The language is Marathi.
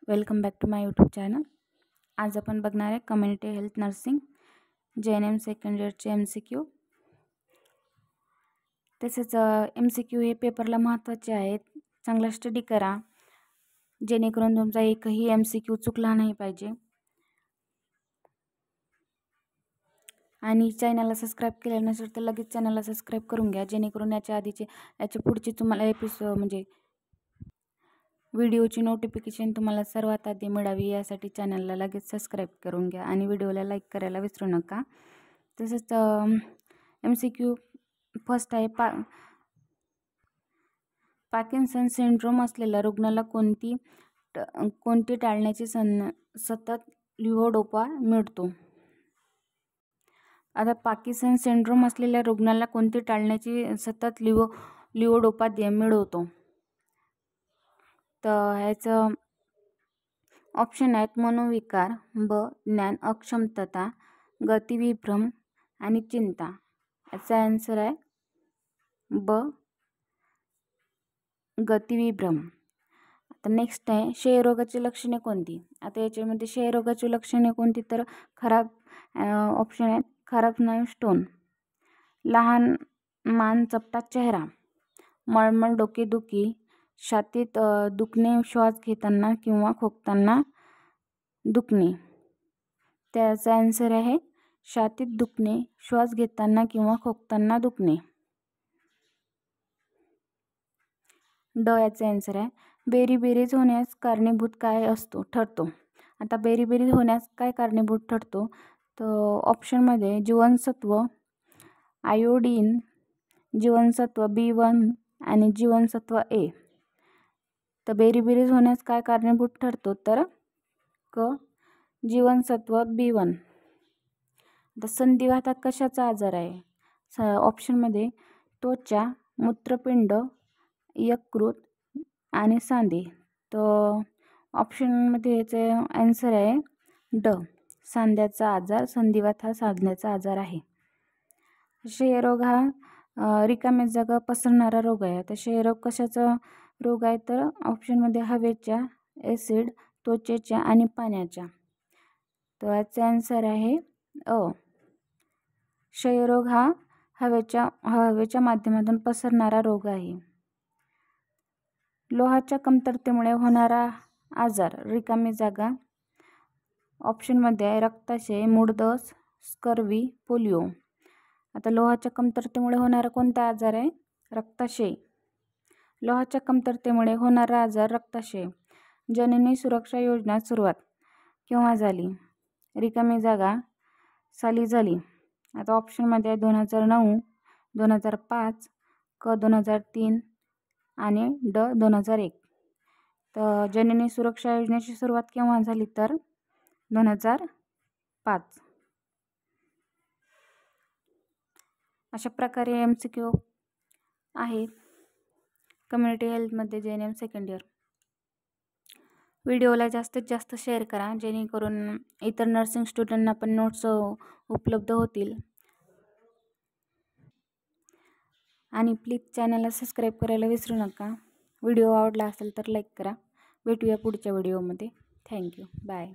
Welcome back to my YouTube channel. आज आपण बघणार आहे community health nursing JNM second इयरचे MCQ। तसेच MCQ हे पेपरला महत्त्वाचे आहेत, चांगला स्टडी करा जेणेकरून तुमचा एकही MCQ चुकला नाही पाहिजे। आणि चॅनलला सबस्क्राइब केलेलं नसेल तर लगेच चॅनलला सबस्क्राइब करून घ्या, जेणेकरून याच्या पुढचे तुम्हाला एपिसोड म्हणजे व्हिडिओची नोटिफिकेशन तुम्हाला सर्वात आधी मिळावी यासाठी चॅनलला लगेच सबस्क्राइब करून घ्या आणि व्हिडिओला लाईक करायला विसरू नका। तसेच MCQ फर्स्ट आहे पार्किन्सन सिंड्रोम असलेल्या रुग्णाला कोणती टाळण्याची सतत लिव्होडोपा मिळतो। आता पार्किन्सन सिंड्रोम असलेल्या रुग्णाला कोणती टाळण्याची सतत लिव्होडोपा मिळवतो। तर ह्याचं ऑप्शन आहेत मनोविकार, ब ज्ञान अक्षमता, गतिविभ्रम आणि चिंता। याचा आन्सर आहे ब गतिविभ्रम। आता नेक्स्ट आहे क्षयरोगाची लक्षणे कोणती। आता याच्यामध्ये क्षयरोगाची लक्षणे कोणती तर खराब ऑप्शन आहेत खराब स्नायू स्टोन, लहान मान चपटा चेहरा, मळमळ डोकेदुखी, छातीत दुखणे श्वास घेताना किंवा खोकताना दुखणे। त्याचा आन्सर आहे छातीत दुखणे श्वास घेताना किंवा खोकताना दुखणे। ड याचा आन्सर आहे बेरीबेरीज होण्यास कारणीभूत काय ठरतो। आता बेरीबेरीज होण्यास काय कारणीभूत ठरतो तर ऑप्शनमध्ये जीवनसत्व, आयोडीन, जीवनसत्व B1 आणि जीवनसत्व A। तर बेरीबेरीज होण्यास काय कारणीभूत ठरतो तर क जीवनसत्व B1। तर संधिवात हा कशाचा आजार आहे। ऑप्शनमध्ये त्वचा, मूत्रपिंड, यकृत आणि सांधे। तर ऑप्शनमध्ये याचे आन्सर आहे ड सांध्याचा आजार। संधिवात हा सांध्याचा आजार आहे। क्षयरोग हा रिकाम्या जागा पसरणारा रोग आहे। तर क्षयरोग कशाचा रोग आहे तर ऑप्शनमध्ये हवेच्या, ॲसिड, त्वचेच्या आणि पाण्याच्या। तर याचा आन्सर आहे अ क्षयरोग हा हवेच्या माध्यमातून पसरणारा रोग आहे। लोहाच्या कमतरतेमुळे होणारा आजार रिकामी जागा ऑप्शनमध्ये आहे रक्ताशय, मुळदस, स्कर्वी, पोलिओ। आता लोहाच्या कमतरतेमुळे होणारा कोणता आजार आहे रक्ताशय। लोहाच्या कमतरतेमुळे होणारा आजार रक्ताशय। जननी सुरक्षा योजना सुरुवात केव्हा झाली, रिकामी जागा साली झाली। आता ऑप्शनमध्ये आहे 2009, 2005, क 2003 आणि ड 2001। तर जननी सुरक्षा योजनेची सुरुवात केव्हा झाली तर 2005। अशा प्रकारे MCQ आहेत कम्युनिटी हेल्थमध्ये JNM सेकंड इयर। व्हिडिओला जास्तीत जास्त शेअर करा जेणेकरून इतर नर्सिंग स्टुडंटना पण नोट्स उपलब्ध होतील। आणि प्लीज चॅनलला सबस्क्राइब करायला विसरू नका। व्हिडिओ आवडला असेल तर लाईक करा। भेटूया पुढच्या व्हिडिओमध्ये। Thank you, bye.